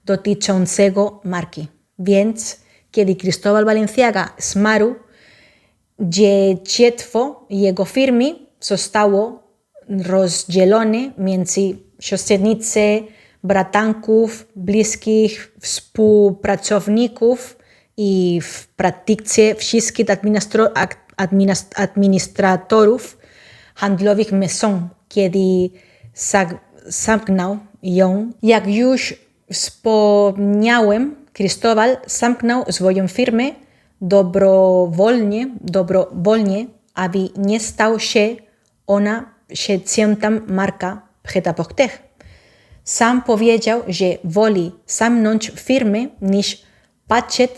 dotyczącego marki. Więc kiedy Cristóbal Balenciaga zmarł, dziedzictwo jego firmy zostało rozdzielone między siostrzeńce, bratanków, bliskich współpracowników i w praktyce wszystkich administratorów handlowych Maison, kiedy zamknął ją. Jak już wspomniałem, Cristóbal zamknął swoją firmę dobrowolnie, aby nie stał się ona świętą marka Prêt-à-porter. Sam powiedział, że woli zamknąć firmę niż patrzeć,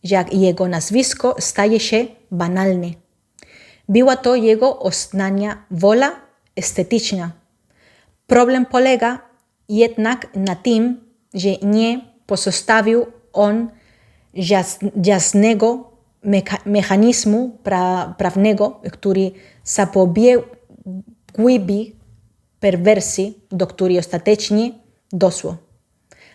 jak jego nazwisko staje się banalne. Była to jego ostatnia wola estetyczna. Problem polega jednak na tym, że nie pozostawił on jasnego mechanizmu prawnego, który zapobiegłby perwersji, do której ostatecznie doszło.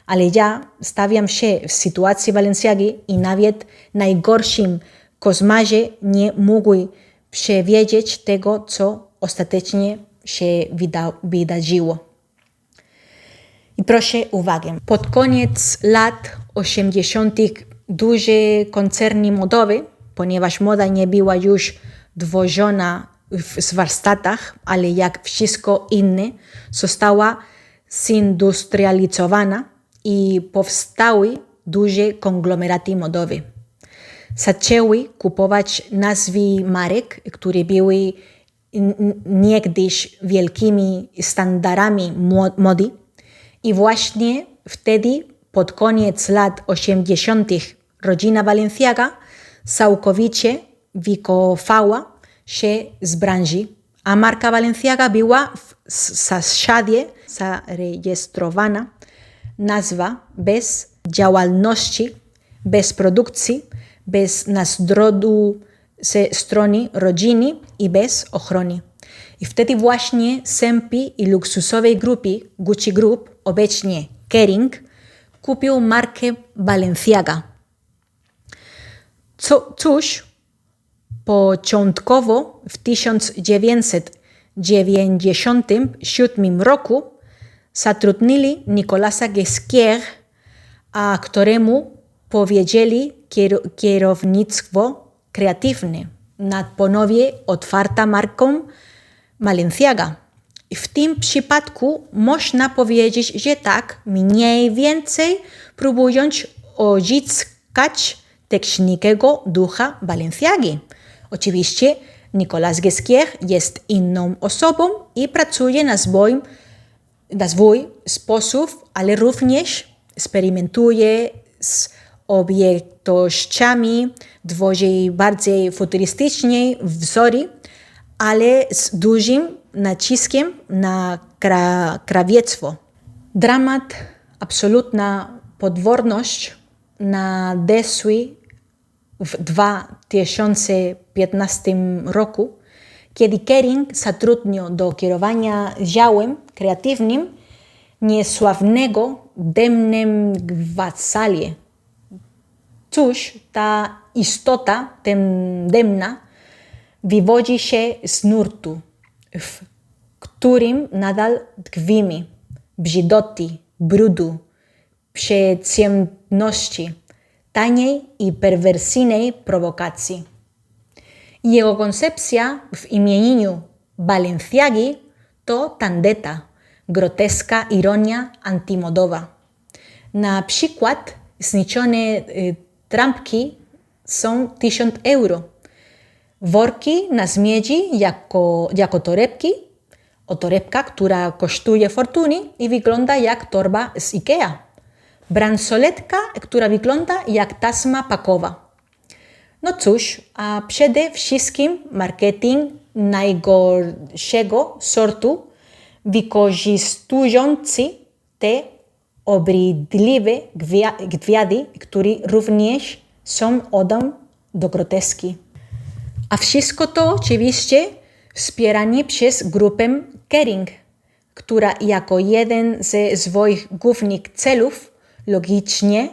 Ale ja stawiam się w sytuacji Balenciagi i nawet najgorszym koszmarze nie mógł przewidzieć tego, co ostatecznie się wydarzyło. I proszę uwagę. Pod koniec lat 80. duże koncerny modowe, ponieważ moda nie była już tworzona w warsztatach, ale jak wszystko inne, została zindustrializowana i powstały duże konglomeraty modowe. zaczęły kupować nazwy marek, które były niegdyś wielkimi standardami mody i właśnie wtedy, pod koniec lat 80. rodzina Balenciaga całkowicie wycofała się z branży, a marka Balenciaga była w zasadzie zarejestrowana nazwa bez działalności, bez produkcji, bez nadzoru ze strony rodziny i bez ochrony. I wtedy właśnie sępi i luksusowej grupy Gucci Group, obecnie Kering, kupił markę Balenciaga. Cóż, początkowo w 1997 roku zatrudnili Nicolasa Ghesquière, a któremu powiedzieli kierownictwo kreatywne nad ponownie otwartą marką Balenciaga. W tym przypadku można powiedzieć, że tak, mniej więcej próbując odzyskać technicznego ducha Balenciagi. Oczywiście Nicolas Ghesquière jest inną osobą i pracuje na swój sposób, ale również eksperymentuje z objętościami, tworzy bardziej futurystyczne wzory, ale z dużym naciskiem na krawiectwo. Dramat, absolutna potworność nadeszły w 2015 roku, kiedy Kering zatrudnił do kierowania działem kreatywnym niesławnego Demnem Cóż, ta istota temna wywodzi się z nurtu, w którym nadal tkwimy, brzydoty, brudu, przeciętności, taniej i perwersyjnej prowokacji. Jego koncepcja w imieniu Balenciagi to tandeta, groteska ironia antymodowa. Na przykład zniszczone trampki są 1000 euro. Worki na śmieci jako torebki, torebka, która kosztuje fortuny i wygląda jak torba z Ikea. Bransoletka, która wygląda jak taśma pakowa. No cóż, a przede wszystkim marketing najgorszego sortu, wykorzystujący te obrzydliwe gwiazdy, które również są odą do groteski. A wszystko to oczywiście wspierane przez grupę Kering, która jako jeden ze swoich głównych celów logicznie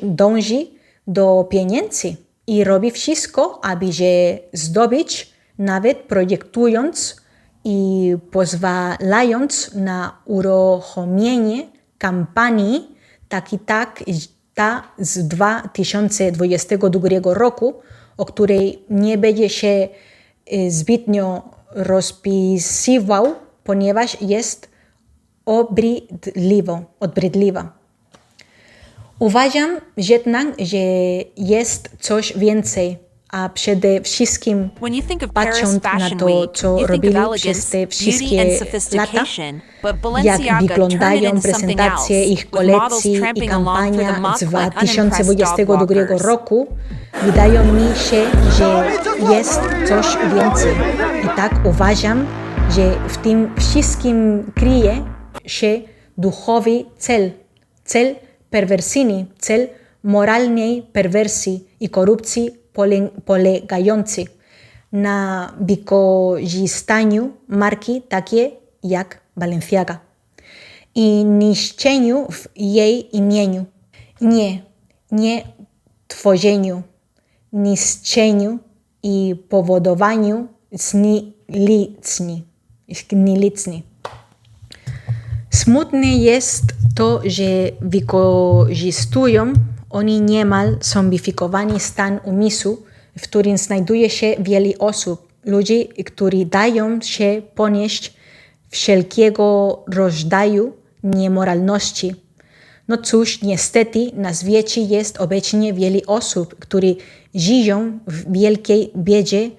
dąży do pieniędzy i robi wszystko, aby je zdobyć, nawet projektując i pozwalając na uruchomienie kampanii ta z 2022 roku, o której nie będzie się zbytnio rozpisywał, ponieważ jest obrzydliwa. Uważam jednak, że jest coś więcej, a przede wszystkim patrząc na to, co robili przez te wszystkie lata, jak wyglądają prezentacje ich kolekcji i kampania z 2022 roku, wydaje mi się, że jest coś więcej. I tak uważam, że w tym wszystkim kryje się duchowy cel perwersyjny, cel moralnej perwersji i korupcji polegający na wykorzystaniu marki takie jak Balenciaga i niszczeniu w jej imieniu. Nie tworzeniu, niszczeniu i powodowaniu zniliczny. Smutne jest to, że wykorzystują oni niemal zombifikowany stan umysłu, w którym znajduje się wiele osób, ludzi, którzy dają się ponieść wszelkiego rodzaju niemoralności. No cóż, niestety na świecie jest obecnie wiele osób, które żyją w wielkiej biedzie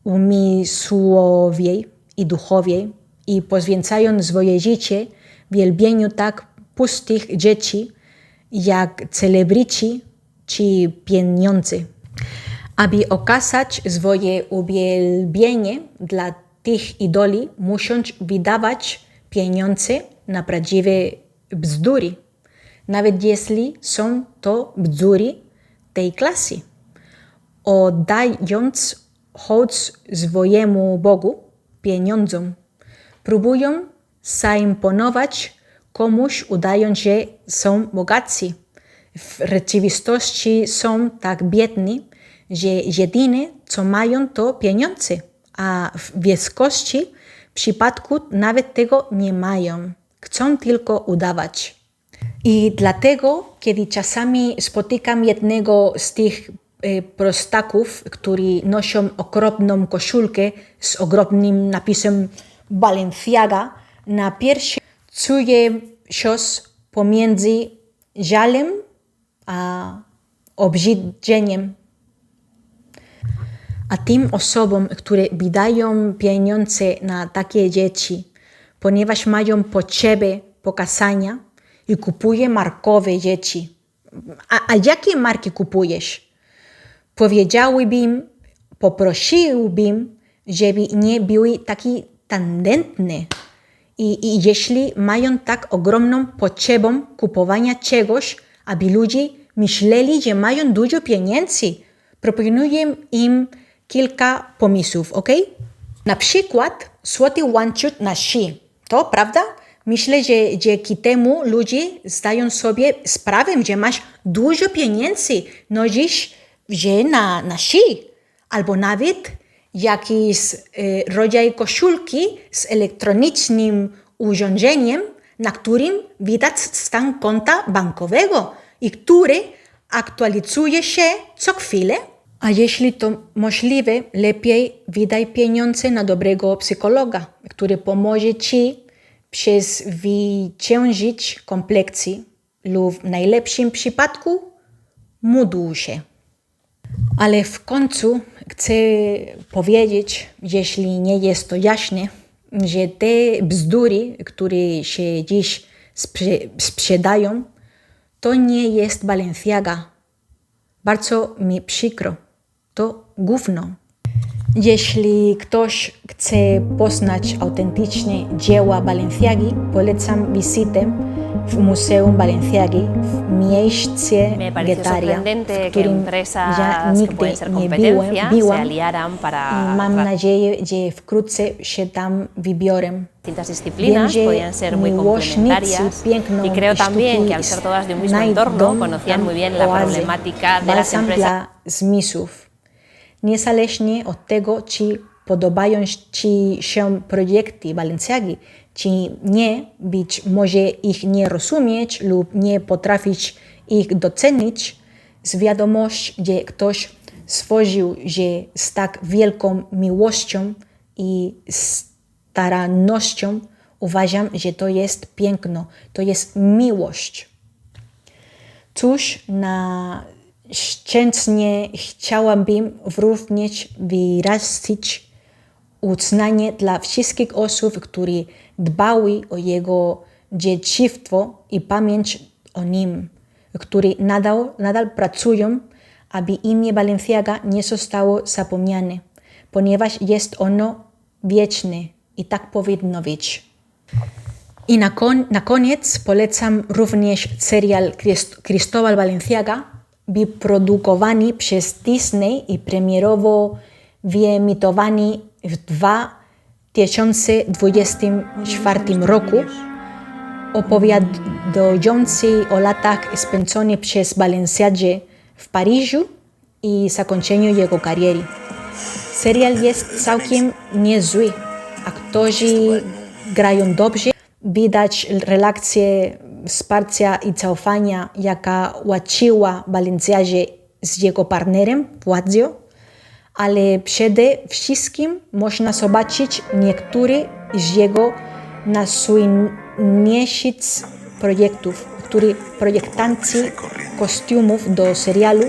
umysłowej i duchowej i poświęcają swoje życie wielbieniu tak pustych rzeczy jak celebryci czy pieniądze. Aby okazać swoje uwielbienie dla tych idoli, muszą wydawać pieniądze na prawdziwe bzdury, nawet jeśli są to bzdury tej klasy. Oddając hołd swojemu Bogu, pieniądzom, próbują zaimponować komuś, udając, że są bogaci. W rzeczywistości są tak biedni, że jedyne co mają to pieniądze, a w większości przypadków nawet tego nie mają. Chcą tylko udawać. I dlatego, kiedy czasami spotykam jednego z tych prostaków, którzy noszą okropną koszulkę z ogromnym napisem Balenciaga na piersi, czuję coś pomiędzy żalem a obrzydzeniem. A tym osobom, które wydają pieniądze na takie rzeczy, ponieważ mają potrzebę pokazania i kupują markowe rzeczy. A jakie marki kupujesz? Poprosiłbym, żeby nie były takie tandetne. I jeśli mają tak ogromną potrzebę kupowania czegoś, aby ludzie myśleli, że mają dużo pieniędzy, proponuję im kilka pomysłów, ok? Na przykład złoty łańcuch na szyi. To prawda? Myślę, że dzięki temu ludzie zdają sobie sprawę, że masz dużo pieniędzy, nosisz je na szyi. Albo nawet jakiś rodzaj koszulki z elektronicznym urządzeniem, na którym widać stan konta bankowego i który aktualizuje się co chwilę. A jeśli to możliwe, lepiej wydaj pieniądze na dobrego psychologa, który pomoże ci przezwyciężyć kompleksy lub w najlepszym przypadku módl się. Ale w końcu chcę powiedzieć, jeśli nie jest to jasne, że te bzdury, które się dziś sprzedają, to nie jest Balenciaga. Bardzo mi przykro. To gówno. Jeśli ktoś chce poznać autentyczne dzieła Balenciagi, polecam wizytę w Muzeum Balenciagi w mieście Getaria, w którym ja nigdy nie byłam i mam nadzieję, że wkrótce się tam wybiorę. Distintas disciplinas podían ser muy complementarias y creo también que al ser todas de un mismo entorno conocían muy bien la problemática de las empresas. Niezależnie od tego, czy podobają ci się projekty Balenciagi, czy nie, być może ich nie rozumieć lub nie potrafić ich docenić, z wiadomość, że ktoś stworzył je z tak wielką miłością i starannością, uważam, że to jest piękno, to jest miłość. Cóż, na szczęście chciałabym również wyrazić uznanie dla wszystkich osób, które dbały o jego dziedzictwo i pamięć o nim, które nadal pracują, aby imię Balenciaga nie zostało zapomniane, ponieważ jest ono wieczne i tak powinno być. I na koniec polecam również serial Cristóbal Balenciaga, wyprodukowany przez Disney i premierowo wyemitowany w 2024 roku, opowiadający o latach spędzonych przez Balenciagę w Paryżu i zakończeniu jego kariery. Serial jest całkiem niezły. Aktorzy grają dobrze, widać relację wsparcia i zaufania, jaka łączyła Balenciagę z jego partnerem, Fazio, ale przede wszystkim można zobaczyć niektóre z jego najsłynniejszych projektów, który projektanci kostiumów do serialu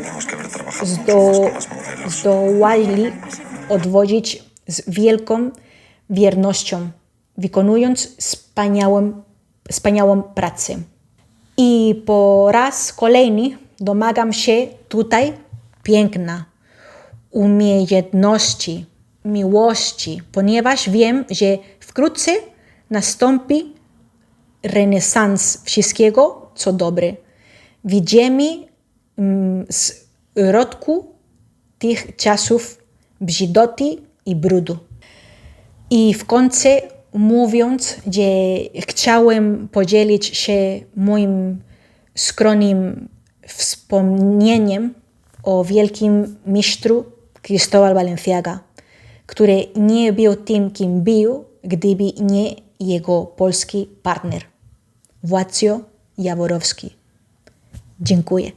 zdołali odwodzić z wielką wiernością, wykonując wspaniałą pracę. I po raz kolejny domagam się tutaj piękna, umiejętności, miłości, ponieważ wiem, że wkrótce nastąpi renesans wszystkiego, co dobre. Widzimy z środku tych czasów brzydoty i brudu. I w końcu mówiąc, że chciałem podzielić się moim skromnym wspomnieniem o wielkim mistrzu Cristóbal Balenciaga, który nie był tym, kim był, gdyby nie jego polski partner, Władysław Jaworowski. Dziękuję.